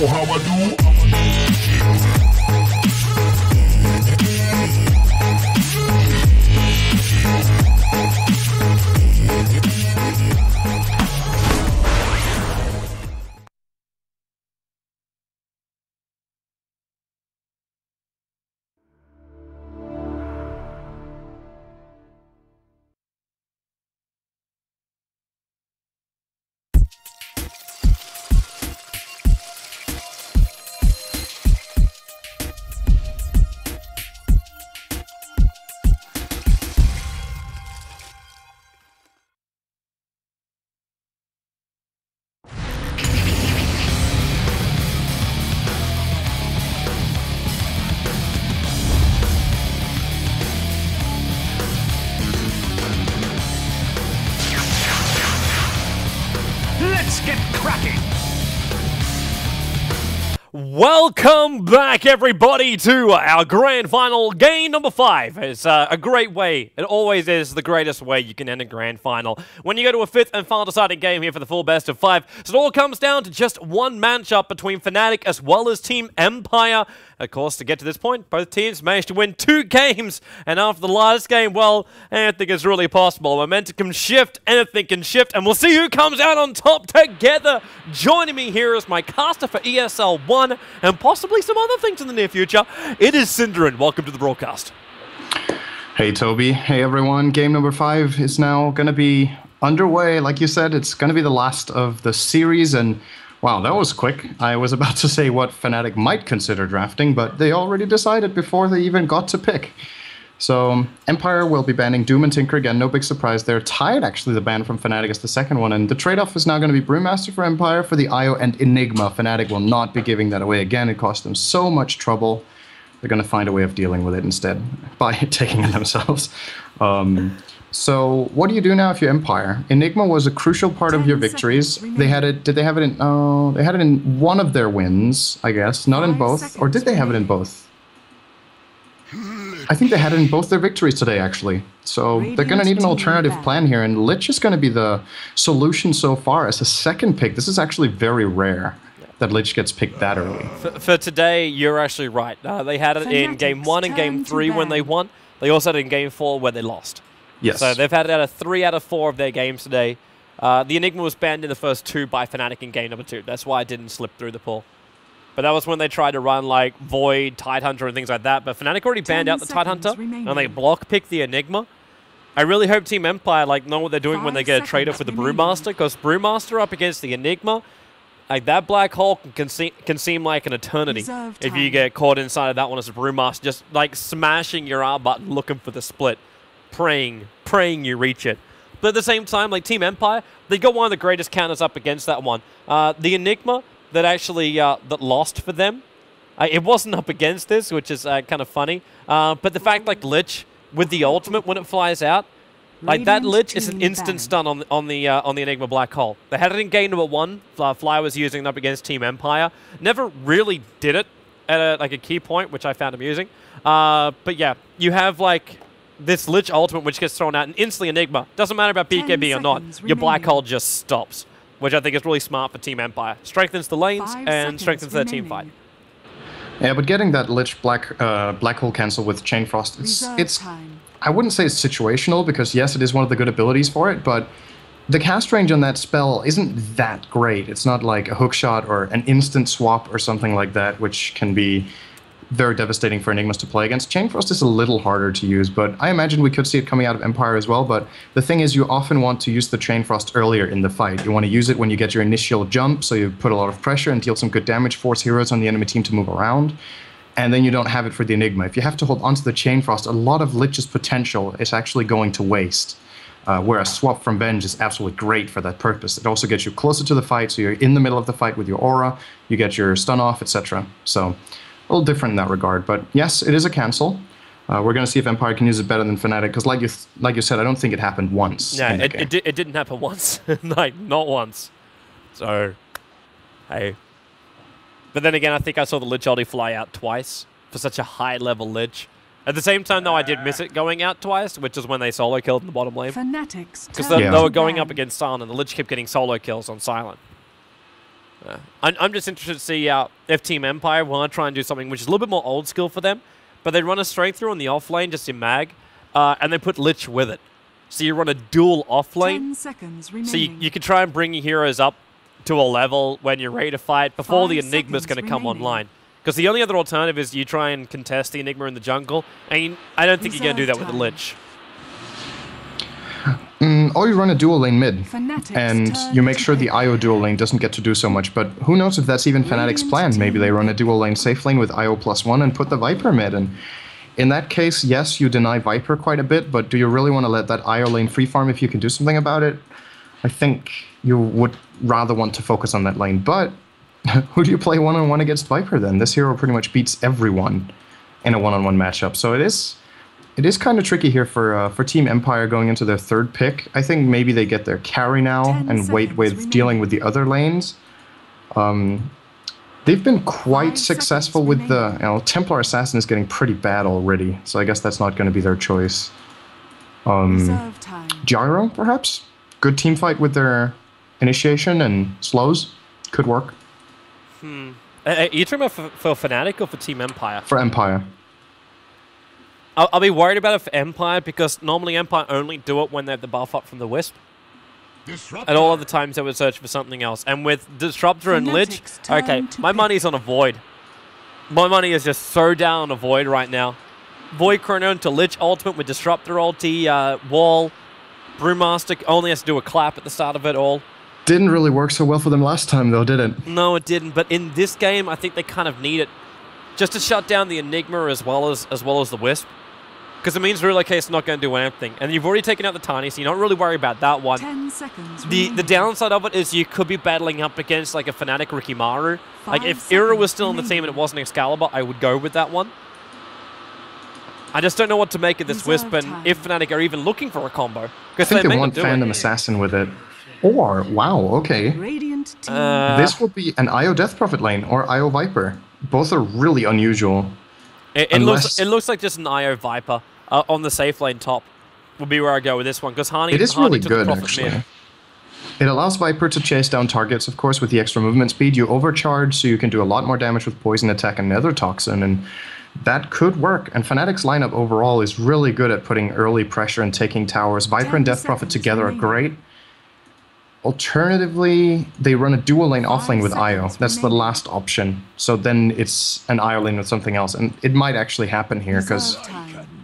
know how I do. Let's get cracking! Welcome back, everybody, to our grand final, game number 5. It's a great way, it always is the greatest way you can end a grand final, when you go to a 5th and final deciding game here for the full best of 5. So it all comes down to just one matchup between Fnatic as well as Team Empire. Of course, to get to this point, both teams managed to win 2 games, and after the last game, well, anything is really possible. Momentum can shift, anything can shift, and we'll see who comes out on top together. Joining me here is my caster for ESL 1, and possibly some other things in the near future. It is Synderen. Welcome to the broadcast. Hey, Toby. Hey, everyone. Game number 5 is now going to be underway. Like you said, it's going to be the last of the series, and wow, that was quick. I was about to say what Fnatic might consider drafting, but they already decided before they even got to pick. So Empire will be banning Doom and Tinker again, no big surprise there. Tied, actually, the ban from Fnatic as the second one, and the trade-off is now going to be Brewmaster for Empire for the IO and Enigma. Fnatic will not be giving that away again. It cost them so much trouble. They're going to find a way of dealing with it instead by taking it themselves. So what do you do now if you're Empire? Enigma was a crucial part of your victories. They had it. Did they have it in? Oh, they had it in one of their wins, I guess. Not in both. Or did they have it in both? I think they had it in both their victories today, actually. So they're going to need an alternative plan here, and Lich is going to be the solution so far as a second pick. This is actually very rare that Lich gets picked that early. For today, you're actually right. They had it in Game 1 and Game 3 when they won. They also had it in Game 4 where they lost. Yes. So they've had it out of 3 out of 4 of their games today. The Enigma was banned in the first 2 by Fnatic in game number 2. That's why it didn't slip through the pool. But that was when they tried to run like Void, Tidehunter, and things like that. But Fnatic already banned out the Tidehunter, and they block picked the Enigma. I really hope Team Empire know what they're doing when they get a trade-off with the Brewmaster, because Brewmaster up against the Enigma, like that black hole can seem like an eternity if you get caught inside of that one as a Brewmaster, just like smashing your R button looking for the split. Praying you reach it. But at the same time, like Team Empire, they got one of the greatest counters up against that one. The Enigma that actually that lost for them, it wasn't up against this, which is kind of funny. But the fact like Lich with the ultimate when it flies out, like that Lich is an instant stun on the Enigma black hole. They had it in game number 1. Fly was using it up against Team Empire. Never really did it at a key point, which I found amusing. But yeah, you have like this Lich ultimate which gets thrown out, and instantly Enigma, doesn't matter about BKB or not, your black hole just stops, which I think is really smart for Team Empire. Strengthens the lanes and strengthens their team fight. Yeah, but getting that Lich black hole cancel with Chain Frost, it's I wouldn't say it's situational, because yes, it is one of the good abilities for it, but the cast range on that spell isn't that great. It's not like a hookshot or an instant swap or something like that, which can be very devastating for Enigmas to play against. Chain Frost is a little harder to use, but I imagine we could see it coming out of Empire as well. But the thing is, you often want to use the Chain Frost earlier in the fight. You want to use it when you get your initial jump, so you put a lot of pressure and deal some good damage, force heroes on the enemy team to move around, and then you don't have it for the Enigma. If you have to hold onto the Chain Frost, a lot of Lich's potential is actually going to waste. Whereas Swap from Venge is absolutely great for that purpose. It also gets you closer to the fight, so you're in the middle of the fight with your aura, you get your stun off, etc. So a little different in that regard, but yes, it is a cancel. We're going to see if Empire can use it better than Fnatic, because like you said, I don't think it happened once. Yeah, it didn't happen once. Like, not once. So, hey. But then again, I think I saw the Lich ulti fly out twice for such a high-level Lich. At the same time, though, I did miss it going out twice, which is when they solo killed in the bottom lane. Because they were going up against Silent, and the Lich kept getting solo kills on Silent. I'm just interested to see if Team Empire want to try and do something which is a little bit more old school for them, but they run a straight through on the off lane, just in mag, and they put Lich with it. So you run a dual off lane. 10 seconds remaining. So you can try and bring your heroes up to a level when you're ready to fight before the Enigma's going to come online. Because the only other alternative is you try and contest the Enigma in the jungle, and I don't think you're going to do that with the Lich. Or you run a dual lane mid, and you make sure the IO dual lane doesn't get to do so much, but who knows if that's even Fnatic's plan. Maybe they run a dual lane safe lane with IO +1 and put the Viper mid, and in that case, yes, you deny Viper quite a bit, but do you really want to let that IO lane free farm if you can do something about it? I think you would rather want to focus on that lane, but who do you play one-on-one against Viper then? This hero pretty much beats everyone in a one-on-one matchup, so it is kind of tricky here for Team Empire going into their third pick. I think maybe they get their carry now and wait with dealing with the other lanes. They've been quite successful with the Templar Assassin is getting pretty bad already, so I guess that's not going to be their choice. Gyro, perhaps? Good team fight with their initiation and slows. Could work. Are you talking about for Fnatic or for Team Empire? For Empire. I'll be worried about it for Empire because normally Empire only do it when they have the buff up from the Wisp. At all other times they would search for something else. And with Disruptor and Lich, okay, my money's on a Void. My money is just so down on a Void right now. Void Chrono into Lich ultimate with Disruptor ulti, Wall. Brewmaster only has to do a clap at the start of it all. Didn't really work so well for them last time though, did it? No, it didn't. But in this game, I think they kind of need it just to shut down the Enigma as well as the Wisp. Because it means Relocate's not going to do anything. And you've already taken out the Tiny, so you don't really worry about that one. 10 seconds the downside of it is you could be battling up against like a Fnatic Rikimaru. Like if Ira was still on the team and it wasn't Excalibur, I would go with that one. I just don't know what to make of this Wisp and if Fnatic are even looking for a combo. I think they want Phantom Assassin with it. Or, wow, okay. This will be an IO Death Prophet lane or IO Viper. Both are really unusual. It looks like just an IO Viper on the safe lane top would be where I go with this one, because Harney it is really took good, the profit actually. mid. It allows Viper to chase down targets, of course, with the extra movement speed. You overcharge, so you can do a lot more damage with Poison Attack and Nether Toxin, and that could work. And Fnatic's lineup overall is really good at putting early pressure and taking towers. Viper and Death Prophet together are great. Alternatively, they run a dual lane offlane with IO. That's the last option. So then it's an IO lane with something else. And it might actually happen here, because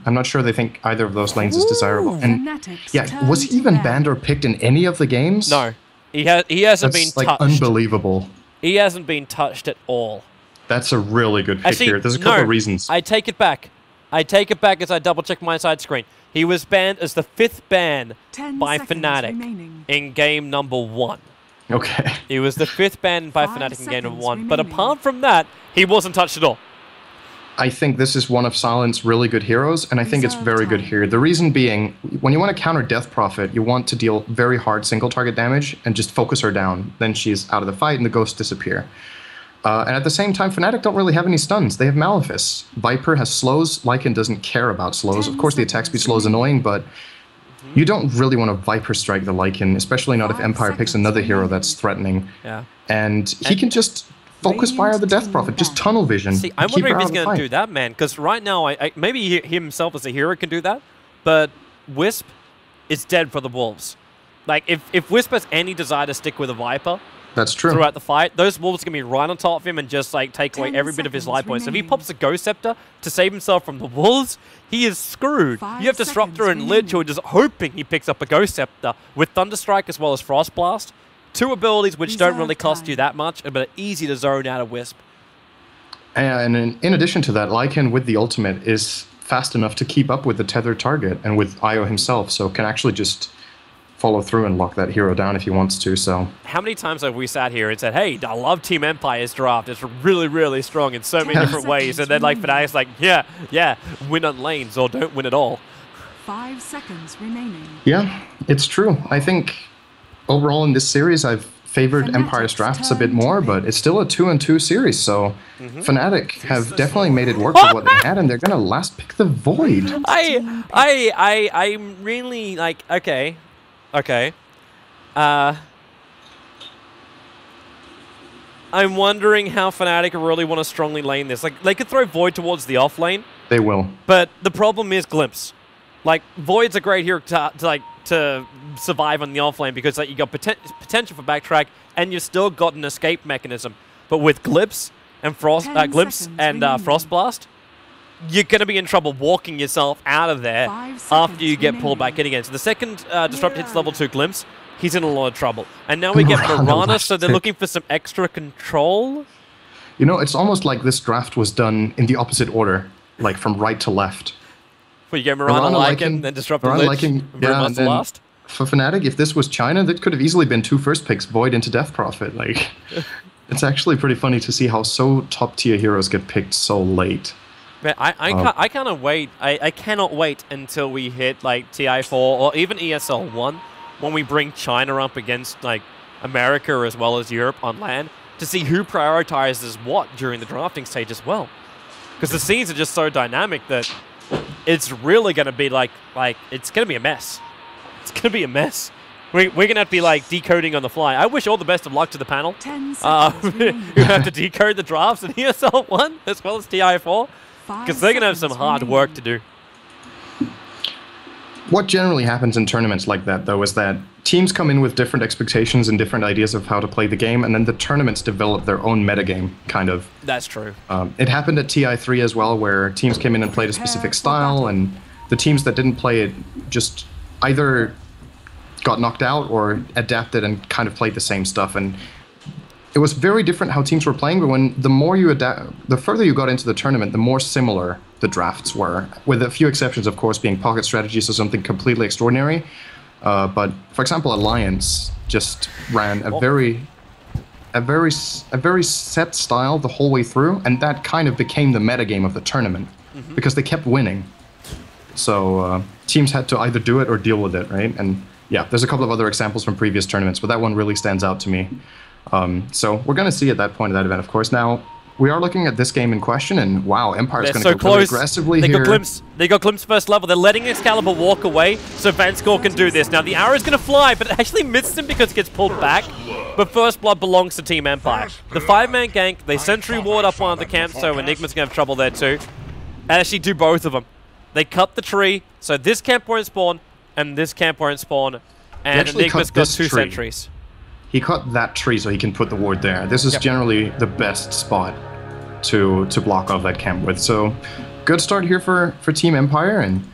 I'm not sure they think either of those lanes is desirable. And yeah, was he even banned or picked in any of the games? No. He hasn't been touched. That's like unbelievable. He hasn't been touched at all. That's a really good pick here. There's a couple of reasons. I take it back. I take it back as I double check my side screen. He was banned as the 5th ban by Fnatic in game number 1. Okay. He was the 5th ban by Fnatic in game number 1. But apart from that, he wasn't touched at all. I think this is one of Silent's really good heroes, and I think it's very good here. The reason being, when you want to counter Death Prophet, you want to deal very hard single target damage and just focus her down. Then she's out of the fight and the ghosts disappear. And at the same time, Fnatic don't really have any stuns. They have Malefice. Viper has slows. Lycan doesn't care about slows. Of course, the attack speed slow is annoying, but you don't really want to Viper strike the Lycan, especially not if Empire picks another hero that's threatening. Yeah. And he can just focus fire the Death Prophet, just tunnel vision. See, I'm wondering if he's going to do that, man, because right now, maybe he himself as a hero can do that, but Wisp is dead for the Wolves. Like, if Wisp has any desire to stick with a Viper, that's true. Throughout the fight, those wolves are going to be right on top of him and just like take away every bit of his life points. If he pops a Ghost Scepter to save himself from the wolves, he is screwed. You have Disruptor and Lich who are just hoping he picks up a Ghost Scepter with Thunderstrike as well as Frost Blast. 2 abilities which don't really cost you that much, but are easy to zone out of Wisp. And in addition to that, Lycan with the ultimate is fast enough to keep up with the tethered target and with IO himself, so can actually just follow through and lock that hero down if he wants to. So how many times have we sat here and said, hey, I love Team Empire's draft, it's really, really strong in so many different ways, and then like Fnatic's like, yeah, win on lanes or don't win at all. 5 seconds remaining. Yeah, it's true. I think overall in this series I've favored Empire's drafts a bit more, but it's still a 2-2 series, so Fnatic have definitely made it work with what they had, and they're gonna last pick the Void. I'm really like, okay. I'm wondering how Fnatic really want to strongly lane this. Like, they could throw Void towards the off lane. They will. But the problem is Glimpse. Like, Void's a great hero to survive on the off lane because like you got potential for backtrack and you've still got an escape mechanism. But with Glimpse and Frost Blast, you're going to be in trouble walking yourself out of there after you get pulled back in again. So the second Disrupt hits level 2 Glimpse, he's in a lot of trouble. And now we get Mirana, so they're looking for some extra control. You know, it's almost like this draft was done in the opposite order, like from right to left. Well, you get Mirana Lycan, then Disrupt the Lich, and then last. For Fnatic, if this was China, that could have easily been 2 first picks, Void into Death Prophet. Like, it's actually pretty funny to see how so top-tier heroes get picked so late. Man, I cannot wait. I cannot wait until we hit like TI4 or even ESL1 when we bring China up against like America as well as Europe on land to see who prioritizes what during the drafting stage as well. Because the scenes are just so dynamic that it's really going to be like it's going to be a mess. It's going to be a mess. We're going to have to be like decoding on the fly. I wish all the best of luck to the panel who have to decode the drafts in ESL1 as well as TI4 because they're going to have some hard work to do. What generally happens in tournaments like that, though, is that teams come in with different expectations and different ideas of how to play the game, and then the tournaments develop their own metagame, kind of. That's true. It happened at TI3 as well, where teams came in and played a specific style, and the teams that didn't play it just either got knocked out or adapted and kind of played the same stuff. And it was very different how teams were playing, but when the more you the further you got into the tournament, the more similar the drafts were, with a few exceptions, of course, being pocket strategies or something completely extraordinary. But for example, Alliance just ran a very set style the whole way through, and that kind of became the metagame of the tournament because they kept winning. So teams had to either do it or deal with it, right? And yeah, there's a couple of other examples from previous tournaments, but that one really stands out to me. So we're going to see at that point of that event, of course. Now, we are looking at this game in question, and wow, Empire's going to go really aggressively here. They got Glimpse first level. They're letting Excalibur walk away so Vanscore can do this. Now, the arrow's going to fly, but it actually misses him because it gets pulled back. But First Blood belongs to Team Empire. The 5-man gank, they sentry ward up one of the camps, so Enigma's going to have trouble there too. And actually do both of them. They cut the tree, so this camp won't spawn, and this camp won't spawn. And Enigma's got 2 sentries. He cut that tree so he can put the ward there. This is generally the best spot to block off that camp with. So good start here for Team Empire, and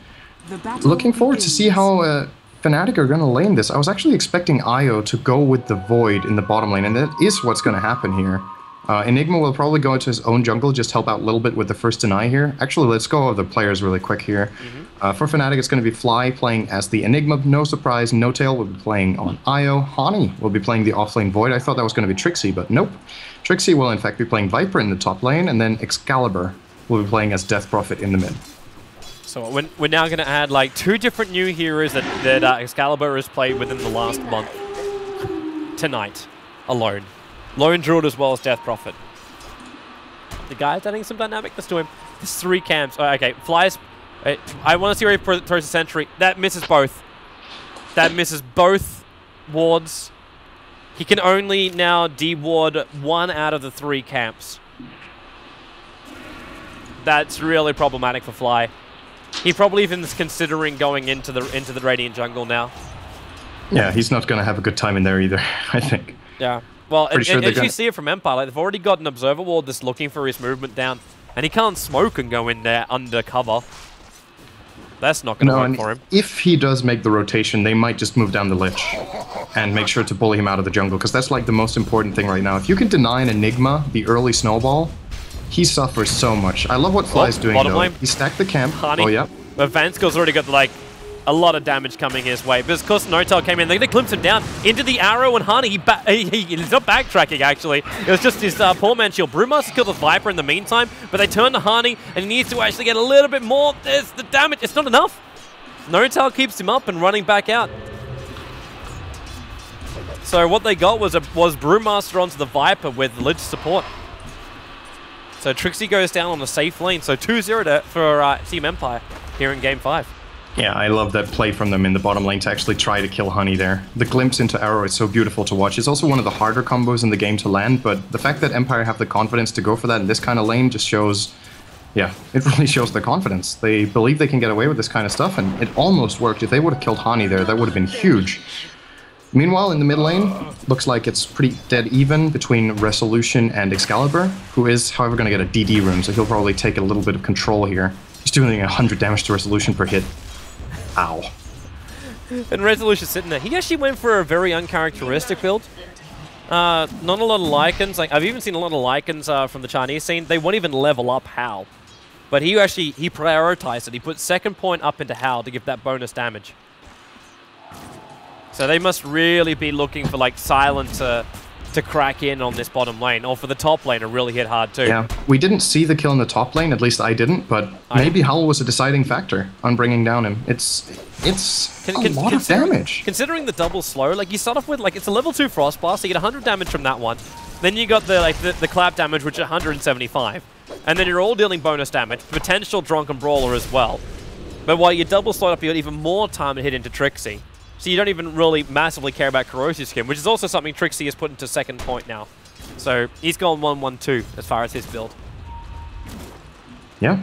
looking forward to see how Fnatic are going to lane this. I was actually expecting Io to go with the Void in the bottom lane, and that is what's going to happen here. Enigma will probably go into his own jungle, just help out a little bit with the first deny here. Actually, let's go over the players really quick here. For Fnatic, it's going to be Fly playing as the Enigma. No surprise, No Tail will be playing on Io. Hani will be playing the offlane Void. I thought that was going to be Trixie, but nope. Trixie will in fact be playing Viper in the top lane, and then Excalibur will be playing as Death Prophet in the mid. So we're now going to add like 2 different new heroes that Excalibur has played within the last month. Tonight, alone. Lone Druid as well as Death Prophet. The guy's adding some dynamicness to him. There's 3 camps. Oh, okay, Flies. I want to see where he throws a sentry. That misses both. That misses both wards. He can only now de-ward 1 out of the 3 camps. That's really problematic for Fly. He probably even is considering going into the Radiant jungle now. Yeah, he's not going to have a good time in there either, I think. Yeah. Well, as you see it from Empire, like, they've already got an Observer ward that's looking for his movement down, and he can't smoke and go in there undercover. That's not going to work for him. If he does make the rotation, they might just move down the Lich and make sure to bully him out of the jungle, because that's like the most important thing right now. If you can deny an Enigma the early snowball, he suffers so much. I love what Fly's doing, though. He stacked the camp. Honey. Oh, yeah. But Vanscore's already got, like, a lot of damage coming his way. But of course, No-Tail came in. They're going to glimpse him down into the arrow, and Hani, he's not backtracking, actually. It was just his poor man shield. Brewmaster killed the Viper in the meantime, but they turn to Hani, and he needs to actually get a little bit more. There's the damage. It's not enough. No-Tail keeps him up and running back out. So what they got was Brewmaster onto the Viper with Lich support. So Trixie goes down on the safe lane. So 2-0 for Team Empire here in Game 5. Yeah, I love that play from them in the bottom lane to actually try to kill Honey there. The glimpse into Arrow is so beautiful to watch. It's also one of the harder combos in the game to land, but the fact that Empire have the confidence to go for that in this kind of lane just shows, yeah, it really shows their confidence. They believe they can get away with this kind of stuff, and it almost worked. If they would have killed Honey there, that would have been huge. Meanwhile, in the mid lane, looks like it's pretty dead even between Resolution and Excalibur, who is, however, going to get a DD rune, so he'll probably take a little bit of control here. He's doing 100 damage to Resolution per hit. Ow. And Resolution's sitting there. He actually went for a very uncharacteristic build. Not a lot of Lycans. Like, I've even seen a lot of Lycans from the Chinese scene. They won't even level up Howl. But he prioritized it. He put second point up into Howl to give that bonus damage. So they must really be looking for like Silent to crack in on this bottom lane, or for the top lane to really hit hard too. Yeah, we didn't see the kill in the top lane, at least I didn't, but maybe Howl was a deciding factor on bringing down him. It's a lot of damage. Considering the double slow, like you start off with, like, it's a level 2 Frostblast, so you get 100 damage from that one. Then you got the clap damage, which is 175. And then you're all dealing bonus damage, potential Drunken Brawler as well. But while you double slowed up, you got even more time to hit into Trixie. So you don't even really massively care about Corrosive Skin, which is also something Trixie has put into second point now. So he's gone 1-1-2 as far as his build. Yeah.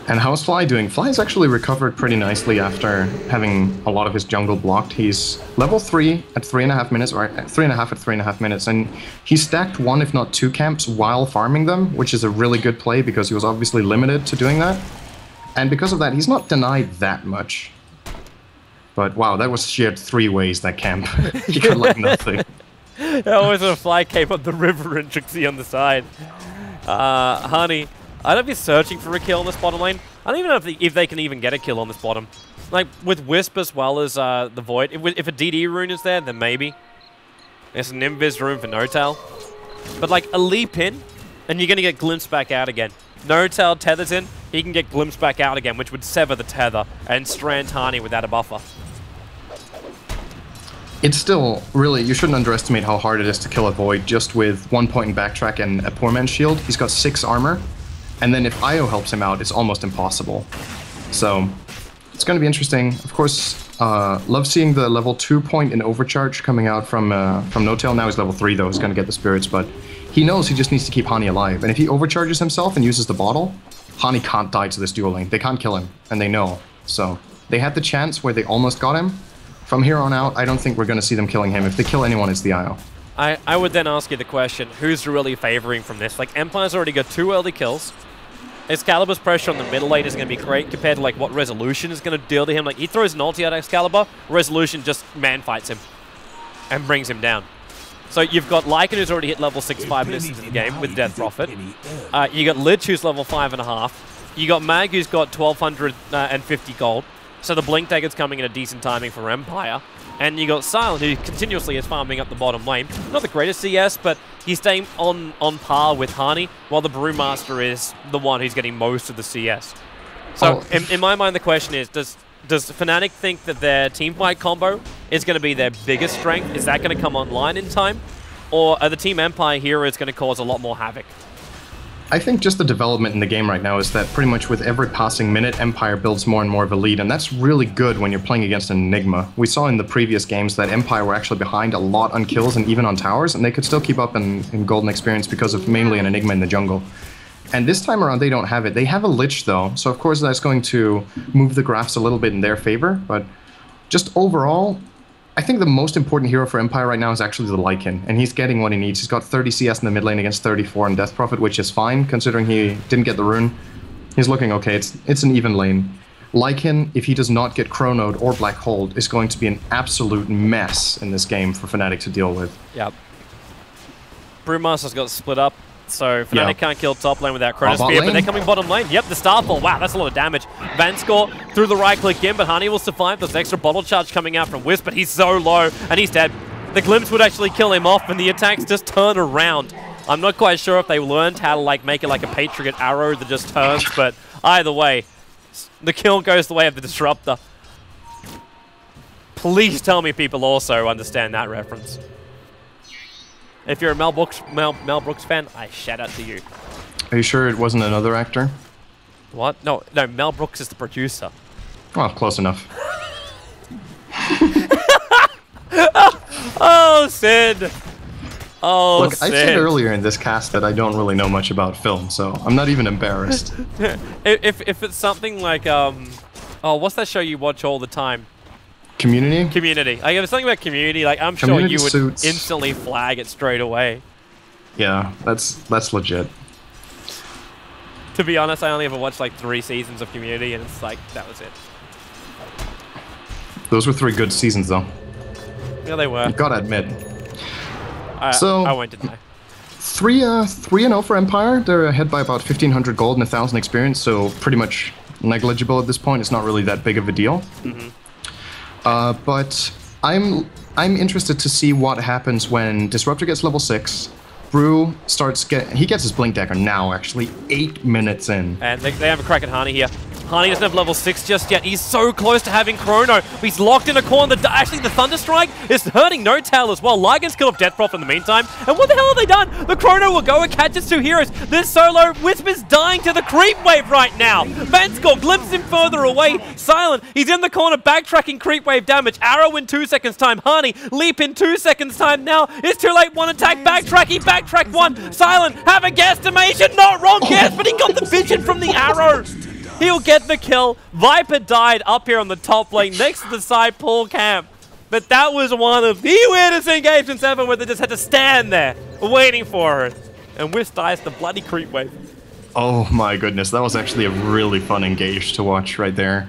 And how's Fly doing? Fly's actually recovered pretty nicely after having a lot of his jungle blocked. He's level 3 at 3.5 minutes, or 3.5 at 3.5 minutes, and he stacked 1 if not 2 camps while farming them, which is a really good play because he was obviously limited to doing that. And because of that, he's not denied that much. But wow, that was shared 3 ways, that camp. He got like nothing. That was a Fly came up the river and Trixie on the side. Honey, I don't be searching for a kill on this bottom lane. I don't even know if they can even get a kill on this bottom. Like, with Wisp as well as the Void. If a DD rune is there, then maybe. There's an Invis rune for No-Tail. But like, a leap in, and you're going to get glimpsed back out again. No-Tail tethers in, he can get glimpsed back out again, which would sever the tether and strand Honey without a buffer. It's still, really, you shouldn't underestimate how hard it is to kill a Void just with 1 point in backtrack and a poor man's shield. He's got 6 armor, and then if IO helps him out, it's almost impossible. So, it's going to be interesting. Of course, love seeing the level 2 point in overcharge coming out from No-Tail. Now he's level 3 though, he's going to get the spirits, but he knows he just needs to keep Hani alive. And if he overcharges himself and uses the bottle, Hani can't die to this dual lane. They can't kill him, and they know. So, they had the chance where they almost got him. From here on out, I don't think we're going to see them killing him. If they kill anyone, it's the IO. I would then ask you the question, who's really favoring from this? Like, Empire's already got 2 early kills. Excalibur's pressure on the middle lane is going to be great compared to like what Resolution is going to deal to him. Like, he throws an ulti at Excalibur, Resolution just man-fights him and brings him down. So you've got Lycan, who's already hit level 6 5 minutes into the game with Death Prophet. You got Lich, who's level 5.5. You got Mag, who's got 1,250 gold. So the Blink Dagger's coming in a decent timing for Empire. And you got Silent, who continuously is farming up the bottom lane. Not the greatest CS, but he's staying on par with Hani, while the Brewmaster is the one who's getting most of the CS. So in my mind, the question is, does Fnatic think that their team fight combo is going to be their biggest strength? Is that going to come online in time? Or are the Team Empire heroes going to cause a lot more havoc? I think just the development in the game right now is that pretty much with every passing minute, Empire builds more and more of a lead, and that's really good when you're playing against an Enigma. We saw in the previous games that Empire were actually behind a lot on kills and even on towers, and they could still keep up in Golden Experience because of mainly an Enigma in the jungle. And this time around, they don't have it. They have a Lich, though, so of course that's going to move the graphs a little bit in their favor, but just overall, I think the most important hero for Empire right now is actually the Lycan, and he's getting what he needs. He's got 30 CS in the mid lane against 34 in Death Prophet, which is fine, considering he didn't get the rune. He's looking okay. It's an even lane. Lycan, if he does not get Chronode or Black Hold, is going to be an absolute mess in this game for Fnatic to deal with. Yep. Brewmaster's got split up, so Fnatic can't kill top lane without Chronosphere, but they're coming bottom lane. Yep, the Starfall. Wow, that's a lot of damage. Vanscore through the right click in, but Honey will survive. There's an extra bottle charge coming out from Wisp, but he's so low, and he's dead. The Glimpse would actually kill him off, and the attacks just turn around. I'm not quite sure if they learned how to like make it like a Patriot arrow that just turns, but either way, the kill goes the way of the Disruptor. Please tell me people also understand that reference. If you're a Mel Brooks fan, I shout out to you. Are you sure it wasn't another actor? What? No, Mel Brooks is the producer. Oh, close enough. Oh, Sid. Oh, look, Sid. I said earlier in this cast that I don't really know much about film, so I'm not even embarrassed. if it's something like oh, what's that show you watch all the time? Community? Community. Like, if it's something about Community, like I'm Community sure you would suits. instantly flag it straight away. Yeah, that's legit. To be honest, I only ever watched like 3 seasons of Community, and it's like that was it. Those were 3 good seasons, though. Yeah, they were. You gotta admit. So I won't deny. 3-0 for Empire. They're ahead by about 1,500 gold and 1,000 experience, so pretty much negligible at this point. It's not really that big of a deal. Mm-hmm. But I'm interested to see what happens when Disruptor gets level 6. Brew he gets his Blink Dagger now, actually, 8 minutes in. And they have a crack at Hani here. Hani doesn't have level 6 just yet. He's so close to having Chrono. He's locked in a corner. Actually, the Thunderstrike is hurting No Tail as well. Lygan's killed off Deathprof in the meantime. And what the hell have they done? The Chrono will go and catch its 2 heroes. This solo Whisper's dying to the creep wave right now. Vanskor glimpses him further away. Silent, he's in the corner backtracking creep wave damage. Arrow in 2 seconds time. Hani, leap in 2 seconds time now. It's too late. 1 attack, backtrack. He backtracked 1. Silent, have a guesstimation. Not wrong guess, but he got the vision from the arrow. He'll get the kill. Viper died up here on the top lane next to the side pool camp. But that was one of the weirdest engagements ever where they just had to stand there waiting for her. And Wisp dies the bloody creep wave. Oh my goodness, that was actually a really fun engage to watch right there.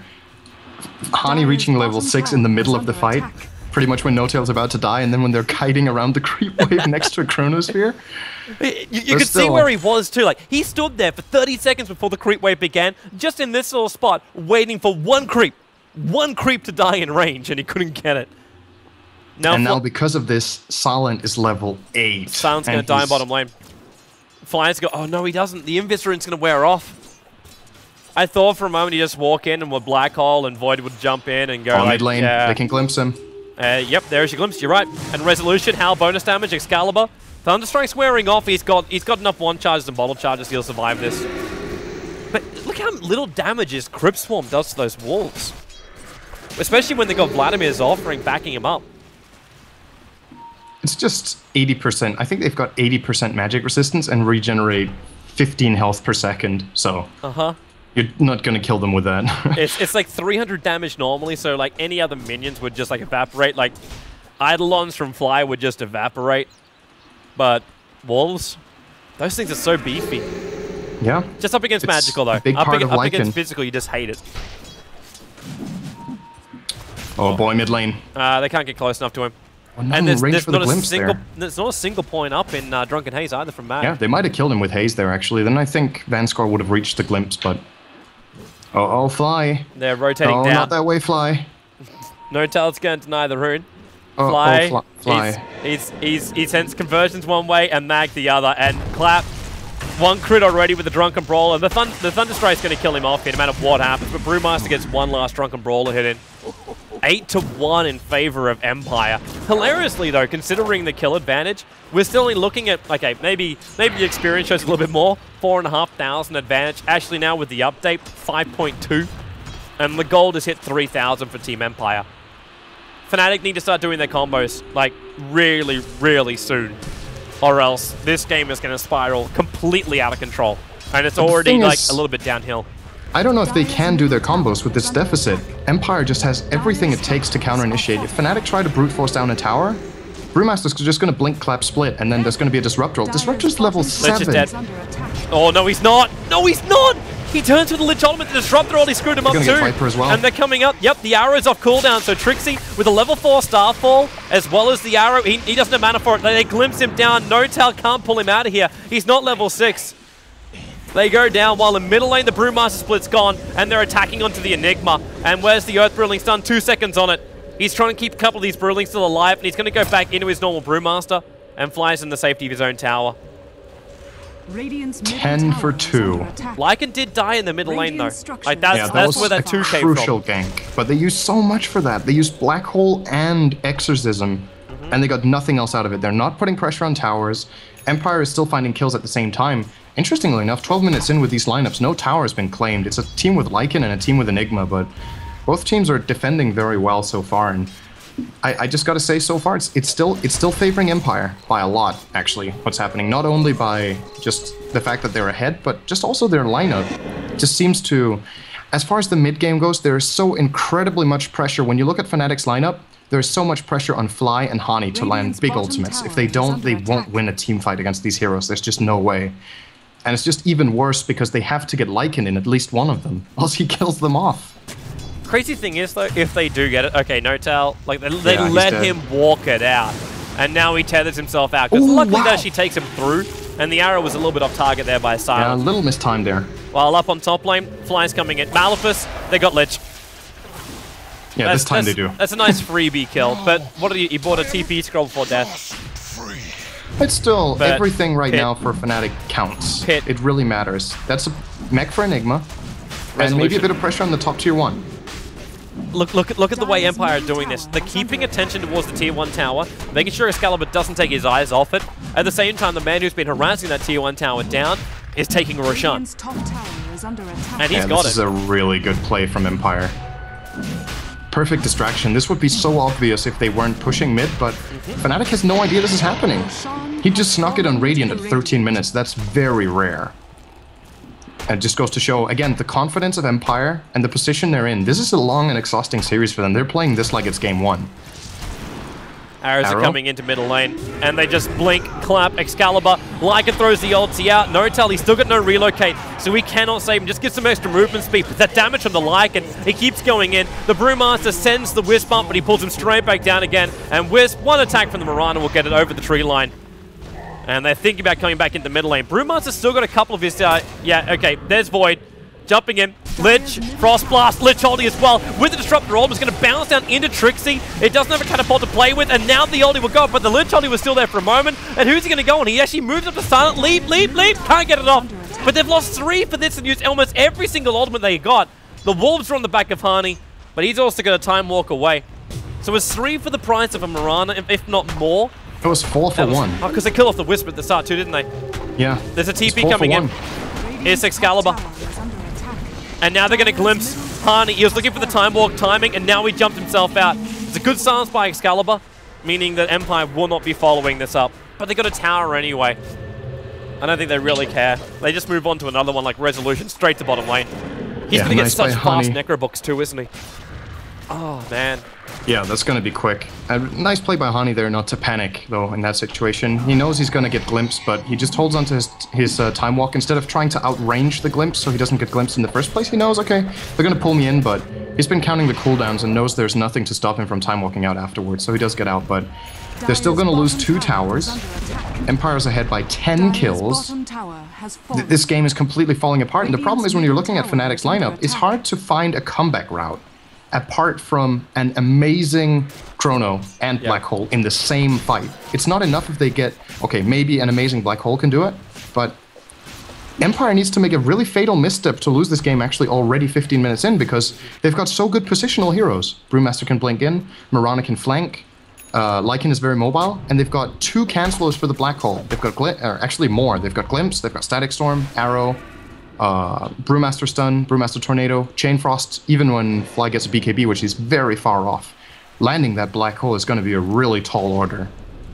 Hani reaching level 6 in the middle of the fight. Pretty much when No Tail's about to die, and then when they're kiting around the creep wave next to a Chronosphere. You could see where he was too. Like, he stood there for 30 seconds before the creep wave began, just in this little spot, waiting for one creep to die in range, and he couldn't get it. Now because of this, Silent is level 8. Silent's going to die in bottom lane. Flyers go, oh no, he doesn't. The Invis rune's going to wear off. I thought for a moment he'd just walk in and would Black Hole, and Void would jump in and go, mid lane, they can glimpse him. Yep, there's your glimpse, you're right. And Resolution, Howl bonus damage, Excalibur. Thunderstrike's wearing off, he's got enough one charges and bottle charges, he'll survive this. But look how little damages Crypt Swarm does to those wolves. Especially when they got Vladimir's offering backing him up. It's just 80%. I think they've got 80% magic resistance and regenerate 15 health per second, so... You're not going to kill them with that. it's like 300 damage normally, so like any other minions would just like evaporate. Like Eidolons from Fly would just evaporate. But wolves, those things are so beefy. Yeah. Just up against magical though. Big part of up against physical, you just hate it. Oh boy, mid lane. They can't get close enough to him. Well, and there's not a single point up in Drunken Haze either from Mag. Yeah, they might have killed him with Haze there actually. Then I think Vanskor would have reached the glimpse, but... Oh, Fly. They're rotating down. Not that way, Fly. No Tail's going to deny the rune. Fly. He sends conversions one way and Mag the other. And Clap, 1 crit already with the Drunken Brawler. The Thunderstrike's going to kill him off here no matter what happens. But Brewmaster gets 1 last Drunken Brawler hit in. 8-1 in favor of Empire. Hilariously though, considering the kill advantage, we're still only looking at, okay, maybe the experience shows a little bit more. 4,500 advantage. Actually now with the update, 5.2. And the gold has hit 3,000 for Team Empire. Fnatic need to start doing their combos, like, really, really soon. Or else this game is going to spiral completely out of control. And it's already, like, a little bit downhill. I don't know if they can do their combos with this deficit. Empire just has everything it takes to counter-initiate. If Fnatic try to brute force down a tower, Brewmaster's just going to blink, clap, split, and then there's going to be a Disruptor. Disruptor's level 7. Dead. Oh, no, he's not! No, he's not! He turns with the Lich Ultimate, the Disruptor already screwed him up too. Viper as well. And they're coming up. Yep, the arrow's off cooldown, so Trixie with a level 4 Starfall, as well as the arrow. He doesn't have mana for it. They glimpse him down. No Tail can't pull him out of here. He's not level 6. They go down while in middle lane the Brewmaster split's gone and they're attacking onto the Enigma. And where's the Earth Brewling stun? 2 seconds on it. He's trying to keep a couple of these Brewlings still alive and he's going to go back into his normal Brewmaster and flies in the safety of his own tower. 10 for 2. Lycan did die in the middle lane though. Like that's where that 2 came from. Crucial gank, but they used so much for that. They used Black Hole and Exorcism. and they got nothing else out of it. They're not putting pressure on towers. Empire is still finding kills at the same time. Interestingly enough, 12 minutes in with these lineups, no tower has been claimed. It's a team with Lycan and a team with Enigma, but both teams are defending very well so far. And I just got to say, so far it's still favoring Empire by a lot. Actually, what's happening, not only by just the fact that they're ahead, but just also their lineup just seems to. As far as the mid game goes, there is so incredibly much pressure. When you look at Fnatic's lineup, there's so much pressure on Fly and Hani to land big ultimates. If they don't, they won't win a team fight against these heroes. There's just no way. And it's just even worse because they have to get Lycan in at least one of them, else he kills them off. Crazy thing is, though, if they do get it, okay, Notal, like they let him walk it out, and now he tethers himself out. Because luckily, though, she takes him through, and the arrow was a little bit off target there by Silent. Yeah, a little mistimed there. While up on top lane, Fly's coming in. Maleficus, they got Lich. Yeah, this time they do. That's a nice freebie kill, but what did he bought a TP scroll before death. It's still, But everything right Pit. now for Fnatic counts. Pit. It really matters. That's a mech for Enigma, and maybe a bit of pressure on the top tier 1. Look at the way Empire are doing this. They're keeping attention towards the tier 1 tower, making sure Excalibur doesn't take his eyes off it. At the same time, the man who's been harassing that tier 1 tower down is taking Roshan. And he's got it. This is a really good play from Empire. Perfect distraction. This would be so obvious if they weren't pushing mid, but Fnatic has no idea this is happening. He just snuck it on Radiant at 13 minutes. That's very rare. And it just goes to show, again, the confidence of Empire and the position they're in. This is a long and exhausting series for them. They're playing this like it's game 1. Arrows are coming into middle lane, and they just blink, clap, Excalibur. Lycan throws the ulti out. Notal, he's still got no relocate, so we cannot save him. Just get some extra movement speed. But that damage from the Lycan, he keeps going in. The Brewmaster sends the Wisp up, but he pulls him straight back down again. And Wisp, one attack from the Mirana will get it over the tree line. And they're thinking about coming back into middle lane. Brewmaster's still got a couple of his, yeah, okay, there's Void. Jumping in, Lich, Frost Blast, Lich holding as well. With the Disruptor Orb, it's going to bounce down into Trixie. It doesn't have a catapult to play with, and now the ulti will go, but the Lich ulti was still there for a moment. And who's he going to go on? He actually moves up to Silent, leap, can't get it off. But they've lost 3 for this and used almost every single ultimate they got. The Wolves are on the back of Hani, but he's also going to time walk away. So it's 3 for the price of a Mirana, if not more. It was 4 for 1. Oh, because they killed off the Wisp at the start too, didn't they? Yeah. There's a TP coming in. It's Excalibur. And now they're going to glimpse Hani. He was looking for the time walk timing, and now he jumped himself out. It's a good silence by Excalibur, meaning that Empire will not be following this up. But they got a tower anyway. I don't think they really care. They just move on to another one like Resolution, straight to bottom lane. He's going to get such fast necrobooks too, isn't he? Oh, man. Yeah, that's going to be quick. A nice play by Hani there not to panic, though, in that situation. He knows he's going to get glimpsed, but he just holds on to his time walk instead of trying to outrange the glimpse so he doesn't get glimpsed in the first place. He knows, okay, they're going to pull me in, but he's been counting the cooldowns and knows there's nothing to stop him from time walking out afterwards, so he does get out, but they're still going to lose 2 towers. Empire's ahead by 10 kills. This game is completely falling apart, and the problem is when you're looking at Fnatic's lineup, it's hard to find a comeback route apart from an amazing Chrono and Black Hole in the same fight. It's not enough if they get, okay, maybe an amazing Black Hole can do it, but Empire needs to make a really fatal misstep to lose this game actually already 15 minutes in, because they've got so good positional heroes. Brewmaster can blink in, Mirana can flank, Lycan is very mobile, and they've got 2 cancelers for the Black Hole. They've got, actually more. They've got Glimpse, they've got Static Storm, Arrow, Brewmaster Stun, Brewmaster Tornado, Chain Frost, even when Fly gets a BKB, which is very far off. Landing that Black Hole is going to be a really tall order.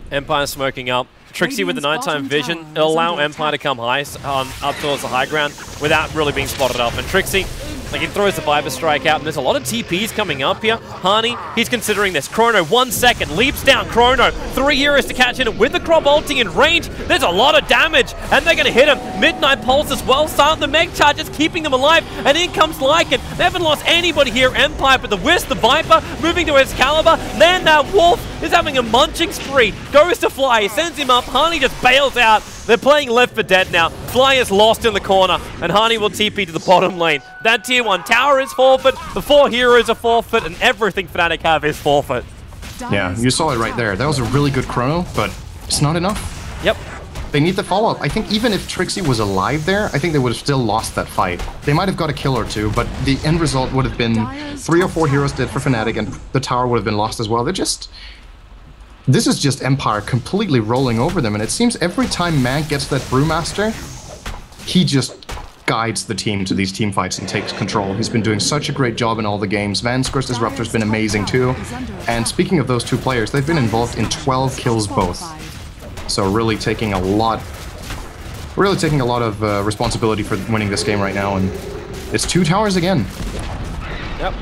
Empire smoking up. Trixie with the nighttime vision. It'll allow Empire to come high, up towards the high ground without really being spotted up. And Trixie, like, he throws the Viper Strike out, and there's a lot of TPs coming up here. Hani, he's considering this. Chrono, 1 second, leaps down. Chrono, 3 heroes to catch in with the Crop ulti in range. There's a lot of damage, and they're going to hit him. Midnight Pulse as well. Silent the Meg Charge is keeping them alive, and in comes Lycan. They haven't lost anybody here, Empire, but the Wisp, the Viper, moving to Excalibur. Then that Wolf is having a munching spree. Goes to Fly, sends him up. Hani just bails out. They're playing Left 4 Dead now. Fly is lost in the corner, and Hani will TP to the bottom lane. That tier 1 tower is forfeit, the 4 heroes are forfeit, and everything Fnatic have is forfeit. Yeah, you saw it right there. That was a really good Chrono, but it's not enough. Yep. They need the follow-up. I think even if Trixie was alive there, I think they would have still lost that fight. They might have got a kill or 2, but the end result would have been 3 or 4 heroes dead for Fnatic, and the tower would have been lost as well. This is just Empire completely rolling over them, and it seems every time Mank gets that Brewmaster, he just guides the team to these team fights and takes control. He's been doing such a great job in all the games. Vanscore's Disruptor's been amazing too. And speaking of those two players, they've been involved in 12 kills both. So really taking a lot of responsibility for winning this game right now, and it's 2 towers again. Yep.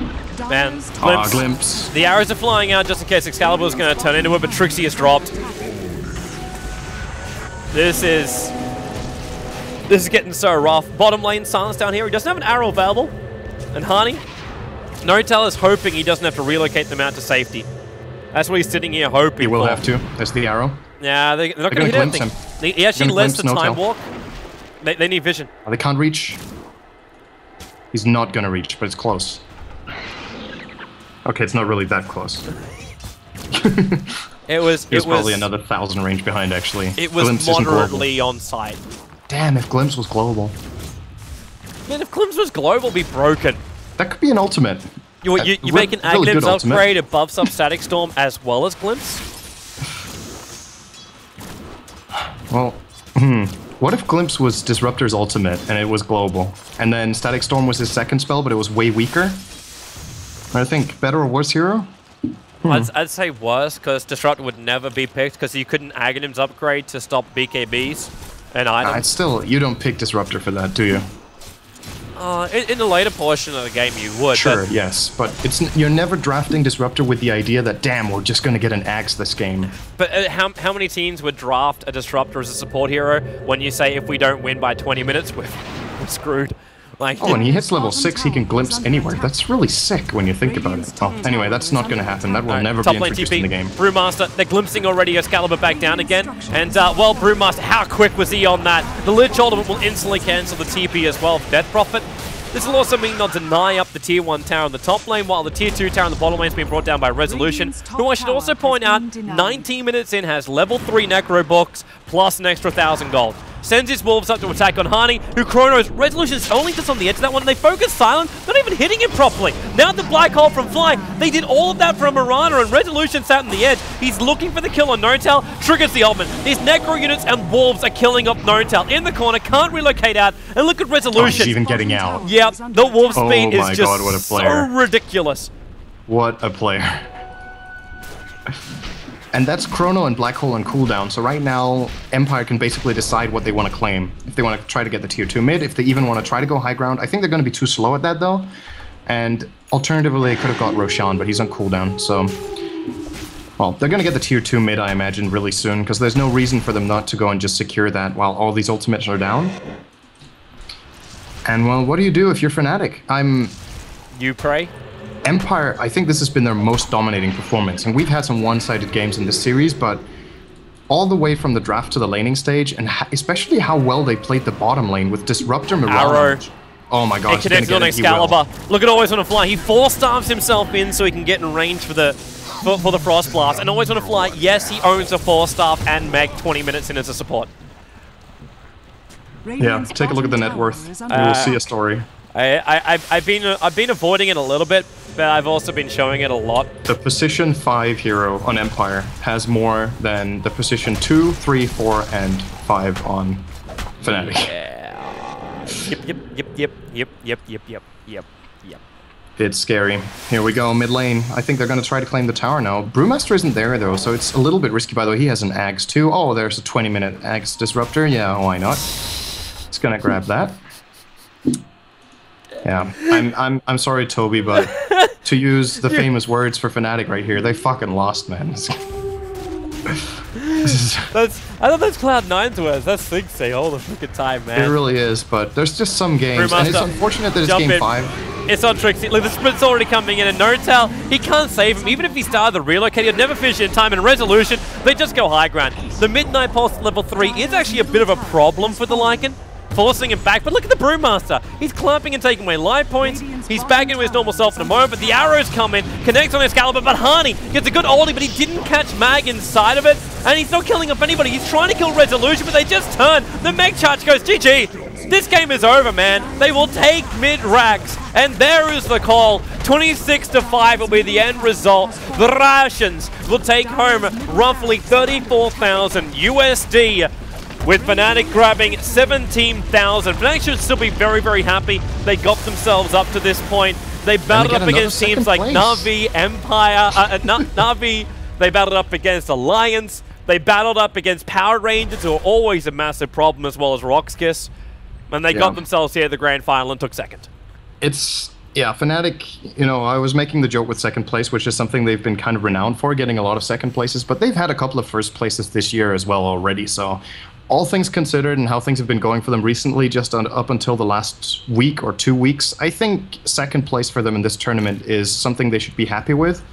Man, Glimpse. Glimpse. The arrows are flying out just in case Excalibur is going to turn into it, but Trixie has dropped. This is getting so rough. Bottom lane, Silence down here. He doesn't have an arrow available. And Hani, Notel is hoping he doesn't have to relocate them out to safety. That's what he's sitting here hoping. He will have to. There's the arrow. Yeah, they're not going to hit anything. He actually lets the time walk. They need vision. Oh, they can't reach. He's not going to reach, but it's close. Okay, it's not really that close. It was probably another 1,000 range behind, actually. It was Glimpse moderately on site. Damn, if Glimpse was global. Man, if Glimpse was global, be broken. That could be an ultimate. You make an really Aghanim's ultimate. upgrade above Static Storm as well as Glimpse? Well, what if Glimpse was Disruptor's ultimate and it was global? And then Static Storm was his second spell, but it was way weaker? I think better or worse hero? I'd say worse, because Disruptor would never be picked, because you couldn't Aghanim's upgrade to stop BKBs and items. It's still, you don't pick Disruptor for that, do you? In the later portion of the game, you would. Sure, yes, but you're never drafting Disruptor with the idea that, damn, we're just going to get an axe this game. But how many teams would draft a Disruptor as a support hero when you say if we don't win by 20 minutes, we're screwed? Like, when he hits level 6, he can glimpse anywhere. That's really sick when you think about it. Oh, anyway, that's not going to happen. That will never be introduced in the game. Brewmaster, they're glimpsing already. Excalibur back down again. And, well, Brewmaster, how quick was he on that? The Lich Ultimate will instantly cancel the TP as well for Death Prophet. This will also mean they'll deny up the Tier 1 tower in the top lane, while the Tier 2 tower in the bottom lane is being brought down by Resolution, who I should also point out, 19 minutes in, has level 3 Necro books, plus an extra 1,000 gold. Sends his Wolves up to attack on Hani, who Chronos. Resolution's only just on the edge of that one, and they focus Silent, not even hitting him properly. Now the Black Hole from Fly, they did all of that from Mirana, and Resolution sat on the edge. He's looking for the kill on Notel, triggers the ultimate. These Necro units and Wolves are killing up Notel in the corner, can't relocate out, and look at Resolution. Oh, he's even getting out. Yeah, the Wolf speed is just God, what a player. so ridiculous. What a player. And that's Chrono and Black Hole on cooldown, so right now, Empire can basically decide what they want to claim. If they want to try to get the Tier 2 mid, if they even want to try to go high ground. I think they're going to be too slow at that, though. And alternatively, they could have got Roshan, but he's on cooldown, so... Well, they're going to get the Tier 2 mid, I imagine, really soon, because there's no reason for them not to go and just secure that while all these ultimates are down. And, well, what do you do if you're Fnatic? You pray? Empire, I think this has been their most dominating performance, and we've had some one-sided games in this series, but all the way from the draft to the laning stage, and especially how well they played the bottom lane with Disruptor, Mirana. Oh my god, it connects on Excalibur. Look at Always Wanna Fly. He four-starves himself in so he can get in range for the Frost Blast. And Always Wanna Fly, yes, he owns a 4-staff and Meg 20 minutes in as a support. Yeah, take a look at the net worth. You will see a story. I've been avoiding it a little bit, but I've also been showing it a lot. The position 5 hero on Empire has more than the position 2, 3, 4, and 5 on Fnatic. Yep. It's scary. Here we go, mid lane. I think they're going to try to claim the tower now. Brewmaster isn't there, though, so it's a little bit risky. By the way, he has an Ags too. Oh, there's a 20-minute Ags Disruptor. Yeah, why not? It's going to grab that. Yeah, I'm sorry, Toby, but to use the famous words for Fnatic right here, they fucking lost, man. I thought that's Cloud9's words. That's Sigsay all the freaking time, man. It really is, but there's just some games, and it's unfortunate that it's game 5. It's on Trixie. Look, the split's already coming in, and Notel, he can't save him. Even if he started the relocate, he'd never finish it in time. And Resolution, they just go high ground. The Midnight Pulse at level 3 is actually a bit of a problem for the Lycan, forcing him back. But look at the Brewmaster. He's clamping and taking away life points. He's back into his normal self in a moment, but the arrows come in, connects on Excalibur, but Hani gets a good oldie, but he didn't catch Mag inside of it, and he's not killing off anybody. He's trying to kill Resolution, but they just turn. The Meg charge goes, GG. This game is over, man. They will take mid-racks, and there is the call. 26-5 will be the end result. The Russians will take home roughly 34,000 USD, with Fnatic grabbing 17,000. Fnatic should still be very, very happy. They got themselves up to this point. They battled up against teams like Na'Vi, Empire, Na'Vi. They battled up against Alliance. They battled up against Power Rangers, who are always a massive problem, as well as Roxkiss. And they got themselves here at the grand final and took second. Yeah, Fnatic, you know, I was making the joke with second place, which is something they've been kind of renowned for, getting a lot of second places, but they've had a couple of first places this year as well already, so all things considered and how things have been going for them recently, just up until the last week or 2 weeks, I think second place for them in this tournament is something they should be happy with.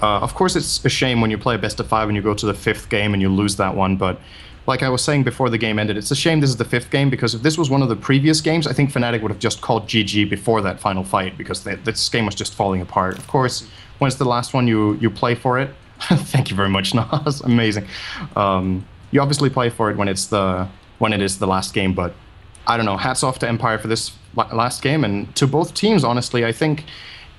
Of course, it's a shame when you play a best of 5 and you go to the 5th game and you lose that one, but like I was saying before the game ended, it's a shame this is the 5th game, because if this was one of the previous games, I think Fnatic would have just called GG before that final fight, because this game was just falling apart. Of course, when it's the last one, you play for it. Thank you very much, Nas. Amazing. You obviously play for it when it is the last game, but I don't know. Hats off to Empire for this last game, and to both teams, honestly. I think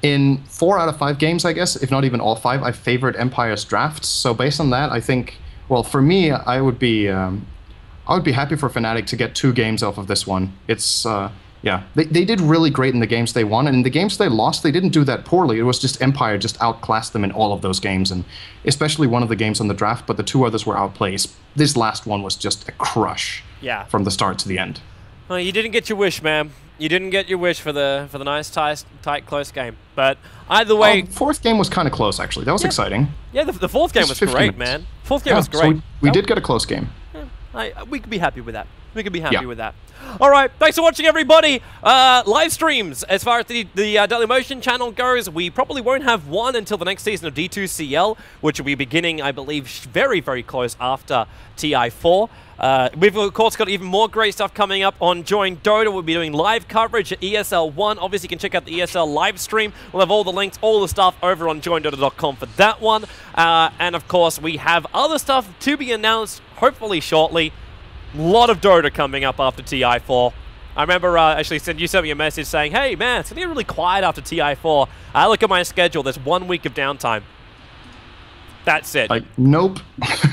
in 4 out of 5 games, I guess, if not even all 5, I favored Empire's drafts. So based on that, I think, well, for me, I would be happy for Fnatic to get 2 games off of this one. It's yeah, they did really great in the games they won, and in the games they lost, they didn't do that poorly. It was just Empire just outclassed them in all of those games, and especially one of the games on the draft, but the 2 others were outplayed. This last one was just a crush from the start to the end. Well, you didn't get your wish, man. You didn't get your wish for the nice, tight, close game. But either way... 4th game was kind of close, actually. That was exciting. Yeah, the 4th game was great, man. 4th game was great. So we did get a close game. Yeah, we could be happy with that. We could be happy with that. All right, thanks for watching, everybody. Live streams, as far as the Dailymotion channel goes, we probably won't have one until the next season of D2CL, which will be beginning, I believe, very, very close after TI4. We've, of course, got even more great stuff coming up on Join Dota. We'll be doing live coverage at ESL 1. Obviously, you can check out the ESL live stream. We'll have all the links, all the stuff over on joindota.com for that one. And, of course, we have other stuff to be announced, hopefully shortly. A lot of Dota coming up after TI4. I remember actually you sent me a message saying, hey, man, it's going to get really quiet after TI4. I look at my schedule. There's 1 week of downtime. That's it. Like, nope.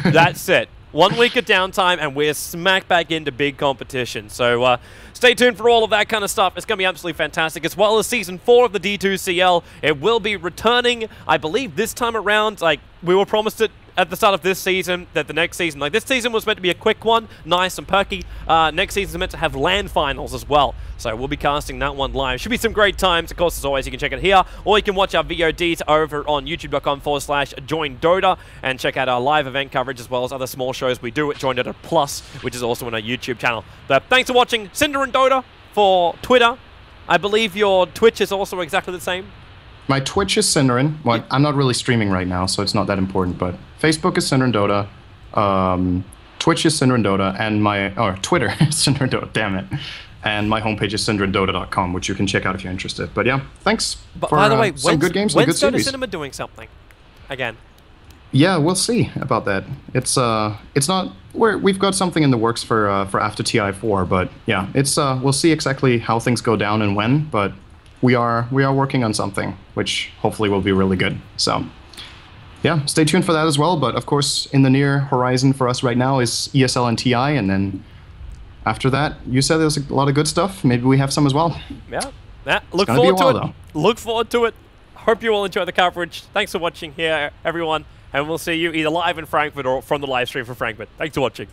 That's it. 1 week of downtime, and we're smack back into big competition. So stay tuned for all of that kind of stuff. It's going to be absolutely fantastic, as well as Season 4 of the D2CL. It will be returning, I believe, this time around. Like, we were promised it at the start of this season, that the next season, like this season was meant to be a quick one, nice and perky. Next season is meant to have LAN finals as well. So we'll be casting that one live. Should be some great times. Of course, as always, you can check it here, or you can watch our VODs over on youtube.com/joindota and check out our live event coverage, as well as other small shows we do at Join Dota Plus, which is also on our YouTube channel. But thanks for watching Cinder and Dota for Twitter. I believe your Twitch is also exactly the same. My Twitch is Cinderin. Well, I'm not really streaming right now, so it's not that important, but Facebook is Cinderin Dota, Twitch is Cinderin Dota, and Twitter is Cinderin Dota, damn it. And my homepage is cinderindota.com, which you can check out if you're interested. But yeah, thanks for by the way, some good games and good series. When's Dota Cinema doing something? Again. Yeah, we'll see about that. It's not we've got something in the works for after TI4, but yeah, we'll see exactly how things go down and when, but we are working on something which hopefully will be really good. So yeah, stay tuned for that as well. But of course, in the near horizon for us right now is ESL and TI, and then after that, you said there's a lot of good stuff. Maybe we have some as well. Yeah. Look forward to it. Look forward to it. Hope you all enjoy the coverage. Thanks for watching here, everyone. And we'll see you either live in Frankfurt or from the live stream from Frankfurt. Thanks for watching.